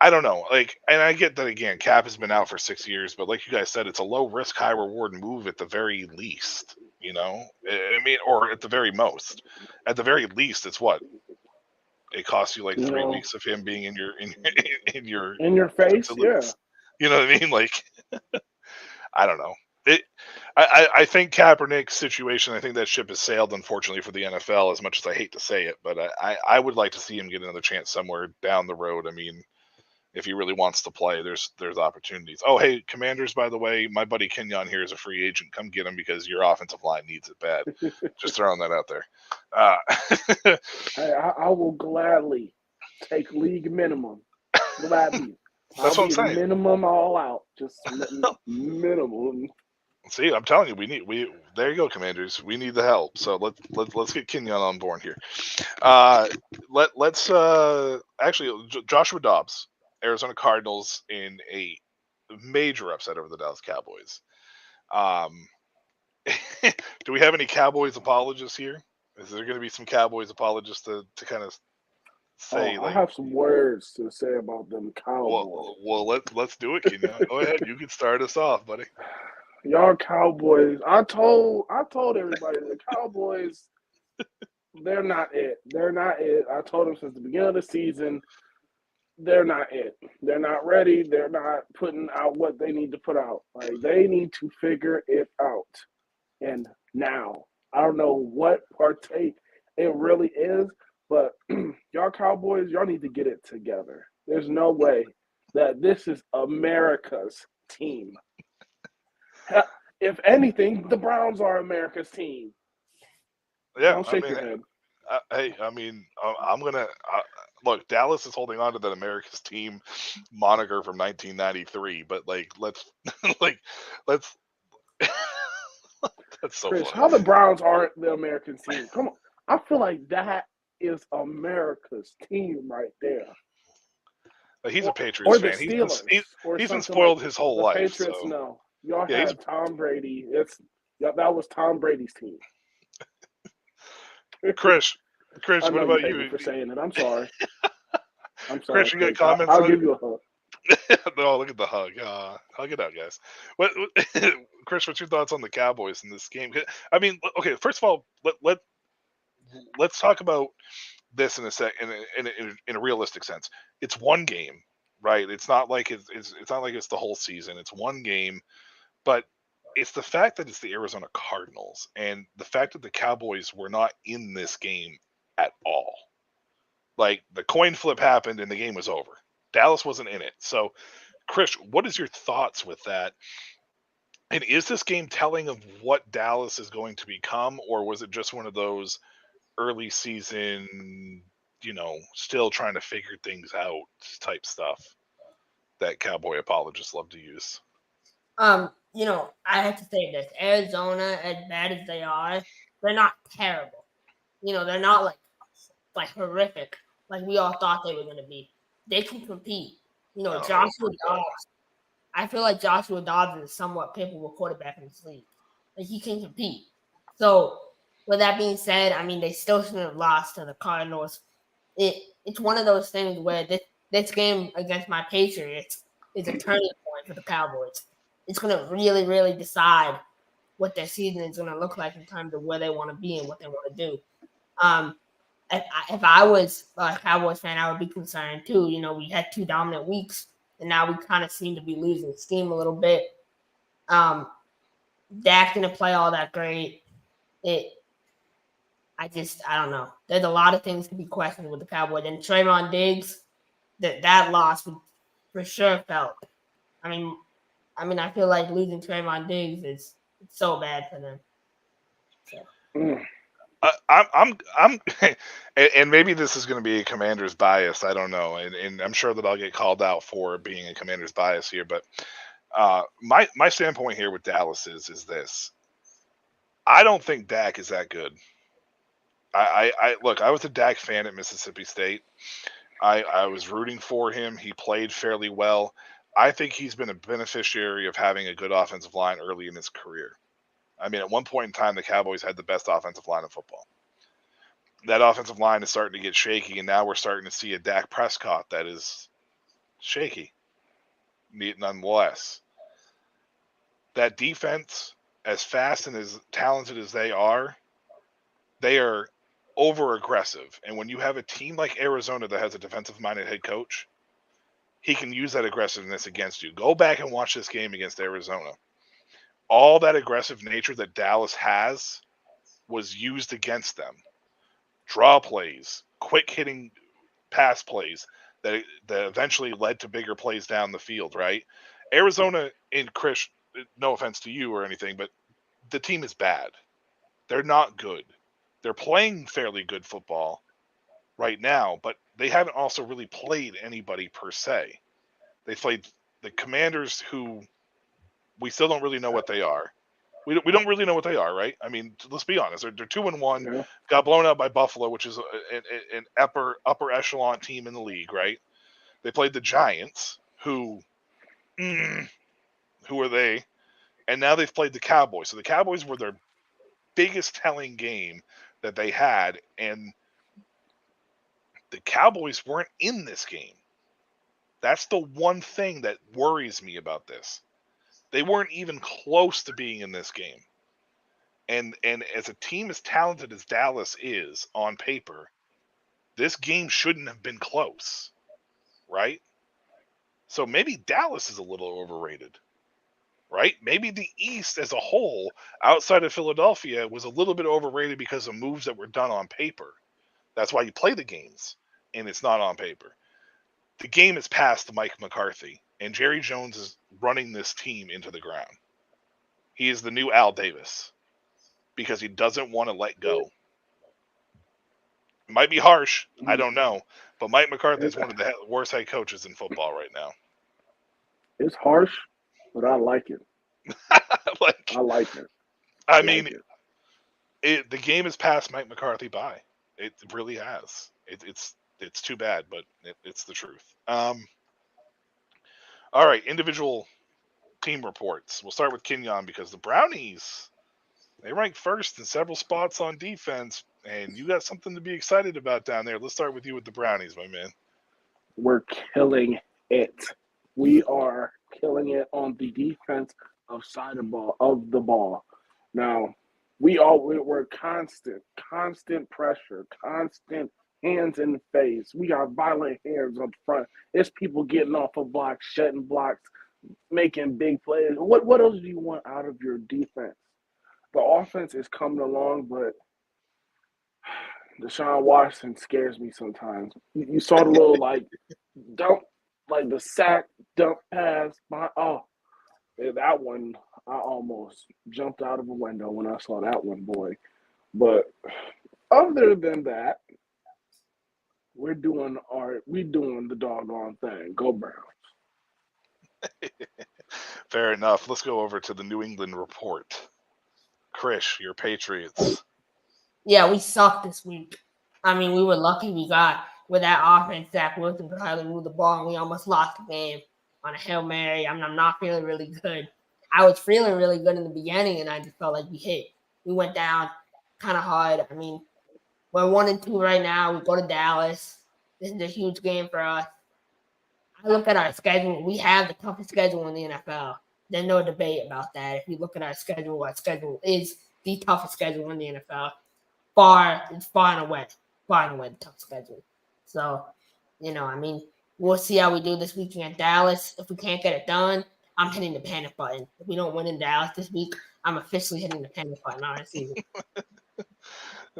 I don't know. Like, and I get that, again, Cap has been out for 6 years, but like you guys said, it's a low risk, high reward move at the very least, I mean, or at the very most. At the very least, it's what? It costs you like 3 weeks of him being in your face. facilities. Yeah. You know what I mean? Like, I don't know. I think Kaepernick's situation, I think that ship has sailed, unfortunately, for the NFL, as much as I hate to say it. But I would like to see him get another chance somewhere down the road. I mean, if he really wants to play, there's opportunities. Oh, hey, Commanders, by the way, my buddy Kenyon here is a free agent. Come get him because your offensive line needs it bad. Just throwing that out there. Hey, I will gladly take league minimum. Gladly. That's what I'm saying. Minimum all out. Just minimum. See, I'm telling you, there you go, Commanders. We need the help. So let's get Kenyon on board here. Let's actually Joshua Dobbs, Arizona Cardinals, in a major upset over the Dallas Cowboys. Do we have any Cowboys apologists here? Is there going to be some Cowboys apologists to kind of say? I have some words to say about them Cowboys. Well, let's do it, Kenyon. Go ahead. You can start us off, buddy. Y'all Cowboys. I told everybody the Cowboys. They're not it. They're not it. I told them since the beginning of the season. They're not it. They're not ready. They're not putting out what they need to put out. Like, they need to figure it out. And now, I don't know what partake it really is, but y'all Cowboys, y'all need to get it together. There's no way that this is America's team. If anything, the Browns are America's team. Yeah, Don't shake your head. I'm gonna look. Dallas is holding on to that America's team moniker from 1993, but let's that's so Chris, funny. how the Browns aren't the American team? Come on, I feel like that is America's team right there. He's a Patriots or the fan. Steelers, He's been spoiled like his whole the life. Patriots, so. no. Y'all had Tom Brady. That was Tom Brady's team. Chris, what about you? For saying it, I'm sorry. Chris, you got comments? I'll give you a hug. No, look at the hug. Hug it out, guys. Chris, what's your thoughts on the Cowboys in this game? I mean, okay, first of all, let's talk about this in a realistic sense. It's one game, right? It's not like it's not like it's the whole season. It's one game, but it's the fact that it's the Arizona Cardinals and the fact that the Cowboys were not in this game at all. Like, the coin flip happened and the game was over. Dallas wasn't in it. So, Chris, what is your thoughts with that? And is this game telling of what Dallas is going to become, or was it just one of those early season, still trying to figure things out type stuff that Cowboy apologists love to use? I have to say this. Arizona, as bad as they are, they're not terrible. They're not like horrific like we all thought they were going to be. They can compete. Joshua Dobbs. I feel like Joshua Dobbs is a somewhat capable quarterback in this league. Like, he can compete. So, with that being said, I mean, they still shouldn't have lost to the Cardinals. It's one of those things where this game against my Patriots, is a turning point for the Cowboys. It's going to really, really decide what their season is going to look like in terms of where they want to be and what they want to do. If I was a Cowboys fan, I would be concerned too. You know, we had 2 dominant weeks, and now we kind of seem to be losing steam a little bit. Dak didn't play all that great. I don't know. There's a lot of things to be questioned with the Cowboys. And Trayvon Diggs, that loss for sure felt. I mean, I feel like losing Trayvon Diggs is so bad for them. So. I'm and maybe this is going to be a Commander's bias. I don't know, and I'm sure that I'll get called out for being a Commander's bias here. But my standpoint here with Dallas is this: I don't think Dak is that good. I look. I was a Dak fan at Mississippi State. I was rooting for him. He played fairly well. I think he's been a beneficiary of having a good offensive line early in his career. I mean, at one point in time, the Cowboys had the best offensive line in football. That offensive line is starting to get shaky, and now we're starting to see a Dak Prescott that is shaky, nonetheless. That defense, as fast and as talented as they are over-aggressive. And when you have a team like Arizona that has a defensive-minded head coach, he can use that aggressiveness against you. Go back and watch this game against Arizona. All that aggressive nature that Dallas has was used against them. Draw plays, quick hitting pass plays that eventually led to bigger plays down the field, right? Arizona, and Chris, no offense to you or anything, but the team is bad. They're not good. They're playing fairly good football right now, but they haven't also really played anybody per se. They played the Commanders, who we still don't really know what they are. We don't really know what they are, right? I mean, let's be honest. They're 2-1. Yeah. Got blown out by Buffalo, which is an upper echelon team in the league, right? They played the Giants, who are they? And now they've played the Cowboys. So the Cowboys were their biggest telling game that they had, and the Cowboys weren't in this game. That's the one thing that worries me about this. They weren't even close to being in this game. And as a team as talented as Dallas is on paper, this game shouldn't have been close, right? So maybe Dallas is a little overrated, right? Maybe the East as a whole, outside of Philadelphia, was a little bit overrated because of moves that were done on paper. That's why you play the games, and it's not on paper. The game is past Mike McCarthy, and Jerry Jones is running this team into the ground. He is the new Al Davis because he doesn't want to let go. It might be harsh, I don't know, but Mike McCarthy is one of the worst head coaches in football right now. It's harsh, but I like it. I like it. I mean, the game has passed Mike McCarthy by. It really has. It's too bad, but it's the truth. All right, individual team reports. We'll start with Kenyon because the Brownies, they rank first in several spots on defense, and you got something to be excited about down there. Let's start with you with the Brownies, my man. We're killing it. We are killing it on the defensive side of the ball. Now, we're constant pressure, constant hands in the face. We got violent hands up front. It's people getting off of blocks, shedding blocks, making big plays. What else do you want out of your defense? The offense is coming along, but Deshaun Watson scares me sometimes. You saw the little dump, the sack dump pass. That one, I almost jumped out of a window when I saw that one, boy. But other than that, we're doing the doggone thing. Go Browns. Fair enough. Let's go over to the New England report. Chris, your Patriots. Yeah, we sucked this week. I mean, we were lucky we got with that offense. Zach Wilson could hardly move the ball, and we almost lost the game on a Hail Mary. I'm not feeling really good. I was feeling really good in the beginning, and I just felt like we went down kind of hard. I mean, we're 1-2 right now. We go to Dallas. This is a huge game for us. I look at our schedule. We have the toughest schedule in the NFL. There's no debate about that. If you look at our schedule is the toughest schedule in the NFL. It's far and away the toughest schedule. So, I mean, we'll see how we do this weekend at Dallas. If we can't get it done, I'm hitting the panic button. If we don't win in Dallas this week, I'm officially hitting the panic button on our season.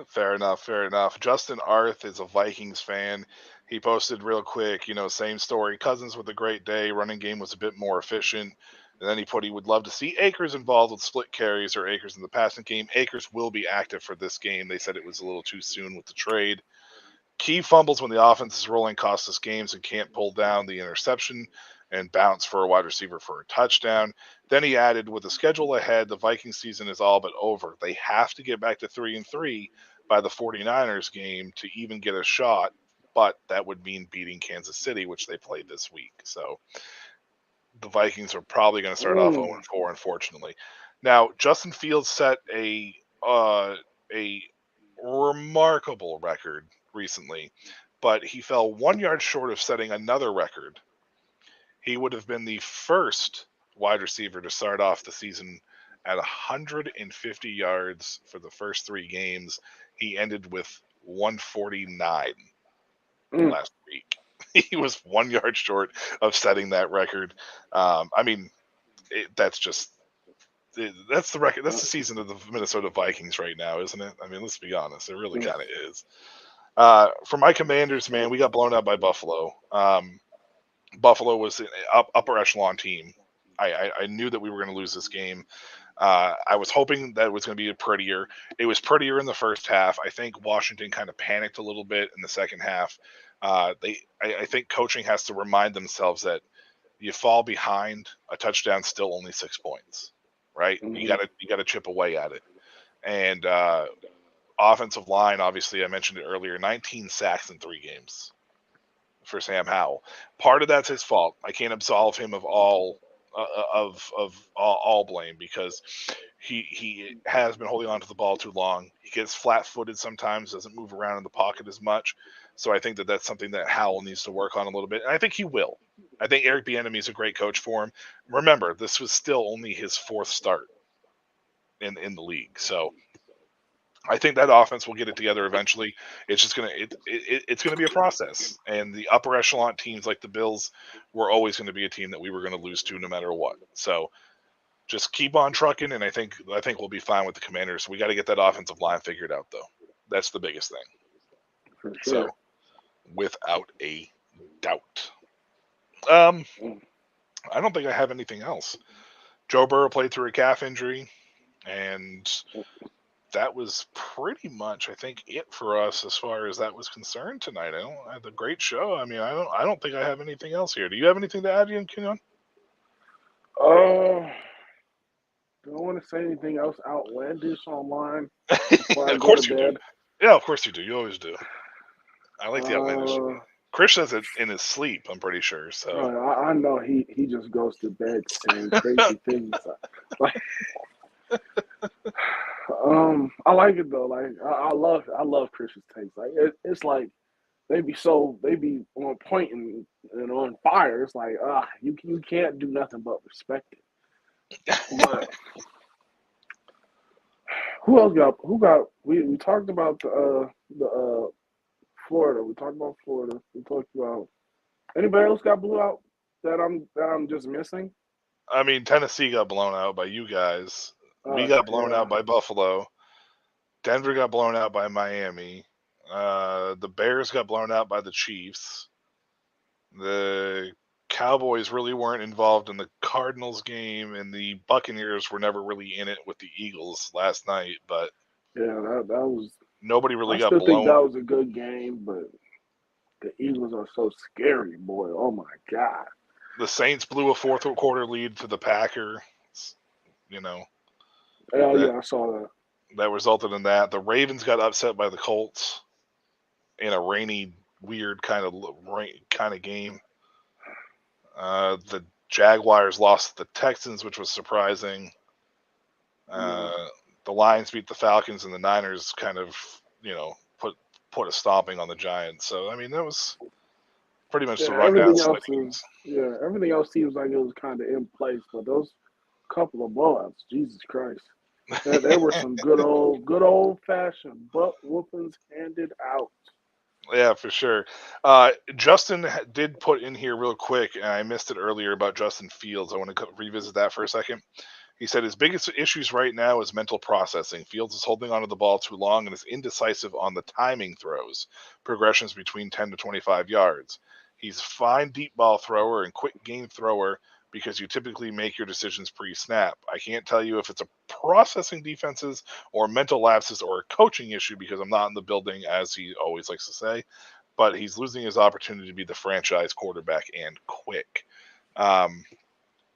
Fair enough. Fair enough. Justin Arth is a Vikings fan. He posted real quick, same story. Cousins with a great day. Running game was a bit more efficient. And then he put he would love to see Akers involved with split carries or Akers in the passing game. Akers will be active for this game. They said it was a little too soon with the trade. Key fumbles when the offense is rolling cost us games and can't pull down the interception and bounce for a wide receiver for a touchdown. Then he added, with the schedule ahead, the Viking season is all but over. They have to get back to 3-3 by the 49ers game to even get a shot, but that would mean beating Kansas City, which they played this week. So the Vikings are probably going to start off 0-4, unfortunately. Now, Justin Fields set a remarkable record recently, but he fell 1 yard short of setting another record. He would have been the first wide receiver to start off the season at 150 yards for the first 3 games. He ended with 149 last week. He was 1 yard short of setting that record. That's the record. That's the season of the Minnesota Vikings right now, isn't it? I mean, let's be honest. It really kind of is. For my Commanders, man, we got blown out by Buffalo. Buffalo was an upper echelon team. I knew that we were going to lose this game. I was hoping that it was going to be prettier. It was prettier in the first half. I think Washington kind of panicked a little bit in the second half. I think coaching has to remind themselves that you fall behind, a touchdown's still only 6 points, right? Mm-hmm. You got to chip away at it. And offensive line, obviously, I mentioned it earlier, 19 sacks in 3 games for Sam Howell. Part of that's his fault. I can't absolve him of all blame because he has been holding on to the ball too long. He gets flat-footed sometimes, doesn't move around in the pocket as much. So I think that that's something that Howell needs to work on a little bit. And I think he will. I think Eric Bieniemy is a great coach for him. Remember, this was still only his 4th start in the league. So I think that offense will get it together eventually. It's just it's gonna be a process. And the upper echelon teams like the Bills were always going to be a team that we were going to lose to no matter what. So just keep on trucking, and I think we'll be fine with the Commanders. We got to get that offensive line figured out, though. That's the biggest thing. For sure. So, without a doubt. I don't think I have anything else. Joe Burrow played through a calf injury, and that was pretty much, I think, it for us as far as that was concerned tonight. I had a great show. I mean, I don't think I have anything else here. Do you have anything to add, Ian Kenyon? Don't want to say anything else outlandish online. Of course you do. Yeah, of course you do. You always do. I like the outlandish. Chris says it in his sleep, I'm pretty sure. So I know he just goes to bed saying crazy things. I like it though. Like I love Chris's takes. Like it's like they be on point and on fire. It's like you can't do nothing but respect it. But we talked about the Florida. We talked about Florida. We talked about anybody else got blew out that I'm just missing? I mean, Tennessee got blown out by you guys. We got blown out by Buffalo. Denver got blown out by Miami. The Bears got blown out by the Chiefs. The Cowboys really weren't involved in the Cardinals game, and the Buccaneers were never really in it with the Eagles last night. But yeah, that was nobody really got blown. I still blown. think that was a good game, but the Eagles are so scary, boy. Oh my God! The Saints blew a 4th quarter lead to the Packers. You know. Yeah, I saw that. That resulted in that. The Ravens got upset by the Colts in a rainy, weird kind of game. The Jaguars lost to the Texans, which was surprising. The Lions beat the Falcons, and the Niners kind of, put a stomping on the Giants. So I mean, that was pretty much to Yeah, run down everything some else teams. everything else seems like it was kind of in place, but those couple of blowouts, Jesus Christ, there were some good old fashioned butt whoopings handed out. Yeah, for sure. Justin did put in here real quick, and I missed it earlier about Justin Fields. I want to revisit that for a second. He said his biggest issues right now is mental processing. Fields is holding onto the ball too long and is indecisive on the timing throws, progressions between 10 to 25 yards. He's a fine deep ball thrower and quick game thrower because you typically make your decisions pre-snap. I can't tell you if it's a processing defenses or mental lapses or a coaching issue because I'm not in the building, as he always likes to say, but he's losing his opportunity to be the franchise quarterback and quick.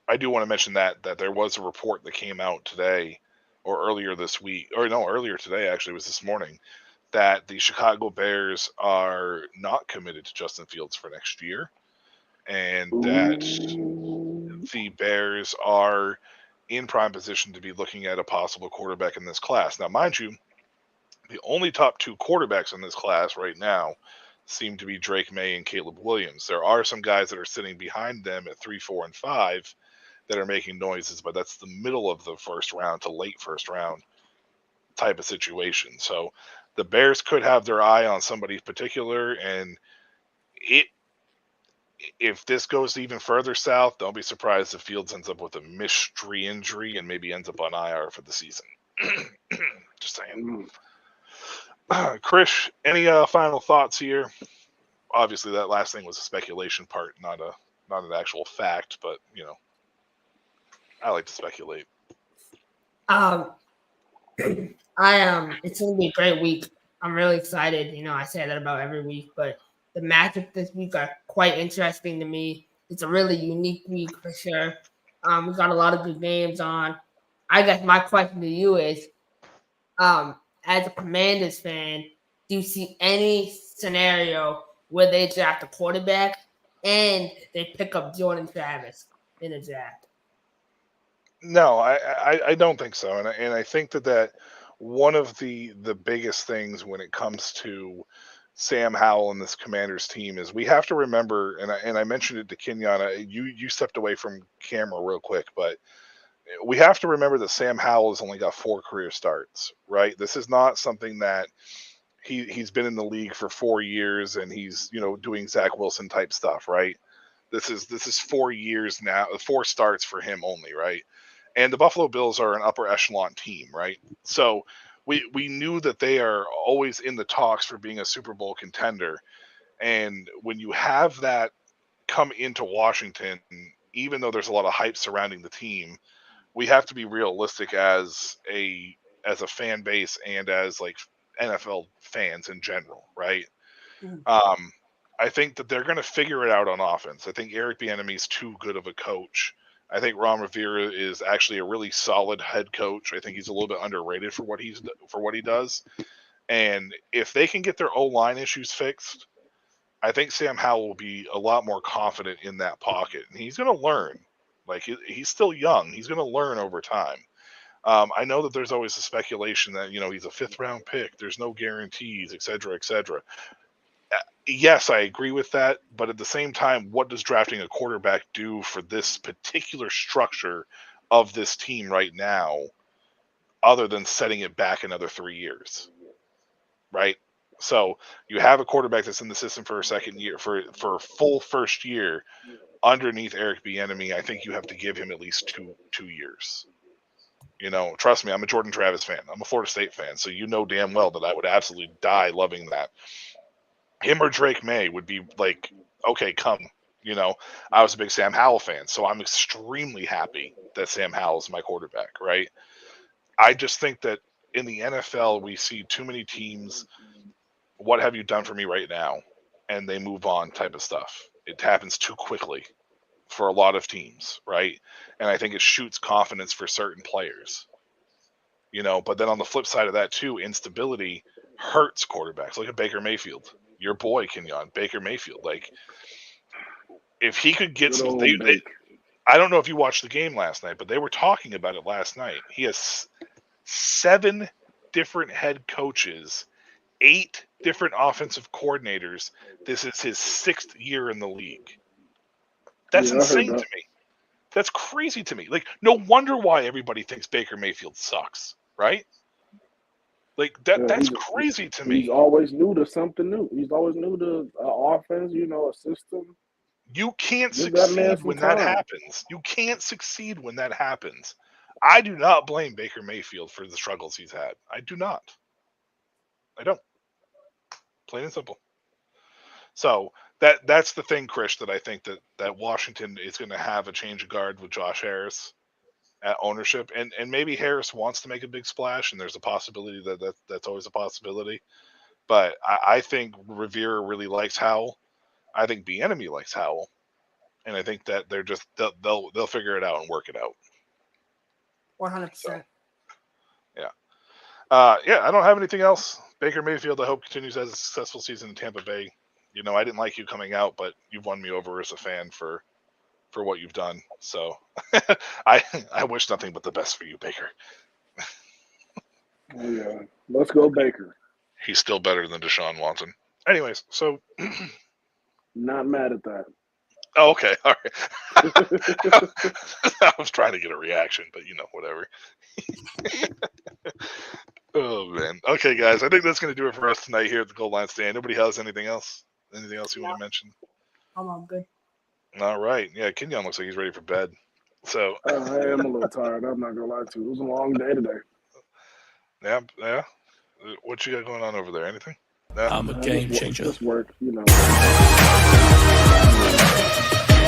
I do want to mention that there was a report that came out today or earlier this week, or no, earlier today, actually, it was this morning, that the Chicago Bears are not committed to Justin Fields for next year, and that Ooh. the Bears are in prime position to be looking at a possible quarterback in this class. Now, mind you, the only top two quarterbacks in this class right now seem to be Drake May and Caleb Williams. There are some guys that are sitting behind them at 3, 4, and 5 that are making noises, but that's the middle of the first round to late first round type of situation. So the Bears could have their eye on somebody particular, and if this goes even further south, don't be surprised if Fields ends up with a mystery injury and maybe ends up on IR for the season. Just saying. Krish, any final thoughts here? Obviously, that last thing was a speculation part, not an actual fact, but I like to speculate. It's gonna be a great week. I'm really excited. I say that about every week, but the matchups this week are quite interesting to me. It's a really unique week for sure. We got a lot of good games on. I guess my question to you is, as a Commanders fan, do you see any scenario where they draft a quarterback and they pick up Jordan Travis in a draft? No, I don't think so, and I think that one of the biggest things when it comes to Sam Howell and this Commanders team is we have to remember, and I mentioned it to Kenyon. You stepped away from camera real quick, but we have to remember that Sam Howell has only got 4 career starts, right? This is not something that he's been in the league for 4 years and he's doing Zach Wilson type stuff, right? This is 4 years now, 4 starts for him only, right? And the Buffalo Bills are an upper echelon team, right? So we knew that they are always in the talks for being a Super Bowl contender. And when you have that come into Washington, even though there's a lot of hype surrounding the team, we have to be realistic as a fan base and as like NFL fans in general, right? I think that they're going to figure it out on offense. I think Eric Bieniemy is too good of a coach. I think Ron Rivera is actually a really solid head coach. I think he's a little bit underrated for what he does. And if they can get their O-line issues fixed, I think Sam Howell will be a lot more confident in that pocket. And he's going to learn. Like, he's still young. He's going to learn over time. I know that there's always a speculation that, he's a 5th-round pick. There's no guarantees, et cetera, et cetera. Yes, I agree with that, but at the same time, what does drafting a quarterback do for this particular structure of this team right now, other than setting it back another 3 years, right? So you have a quarterback that's in the system for a second year, for a full first year underneath Eric Bieniemy. I think you have to give him at least two years. Trust me, I'm a Jordan Travis fan. I'm a Florida State fan, so damn well that I would absolutely die loving that. Him or Drake May would be like, okay, come. I was a big Sam Howell fan, so I'm extremely happy that Sam Howell is my quarterback, right? I just think that in the NFL, we see too many teams, what have you done for me right now? And they move on type of stuff. It happens too quickly for a lot of teams, right? And I think it shoots confidence for certain players. But then on the flip side of that too, instability hurts quarterbacks. Look at Baker Mayfield. Your boy, Kenyon, Baker Mayfield. Like, if he could get some, I don't know if you watched the game last night, but they were talking about it last night. He has 7 different head coaches 8 different offensive coordinators. This is his 6th year in the league. That's insane to me. That's crazy to me. Like, no wonder why everybody thinks Baker Mayfield sucks, right? Like, that's crazy to me. He's always new to something new. He's always new to offense, a system. You can't succeed when that happens. You can't succeed when that happens. I do not blame Baker Mayfield for the struggles he's had. I do not. I don't. Plain and simple. So that's the thing, Chris, that I think that Washington is going to have a change of guard with Josh Harris at ownership, and maybe Harris wants to make a big splash, and there's a possibility that's always a possibility. But I think Rivera really likes Howell. I think Bieniemy likes Howell, and I think that they'll figure it out and work it out. 100%. So, yeah. I don't have anything else. Baker Mayfield, I hope, continues as a successful season in Tampa Bay. I didn't like you coming out, but you've won me over as a fan for what you've done. So I wish nothing but the best for you, Baker. Oh, yeah. Let's go, Baker. He's still better than Deshaun Watson. Anyways, so not mad at that. Oh, okay. All right. I was trying to get a reaction, but whatever. Oh, man. Okay, guys. I think that's going to do it for us tonight here at the Gold Line Stand. Nobody has anything else? Anything else you want to mention? I'm good. All right. Yeah, Kenyon looks like he's ready for bed. So I am a little tired. I'm not going to lie to you. It was a long day today. Yeah. What you got going on over there? Anything? No? I'm a game changer. Just work,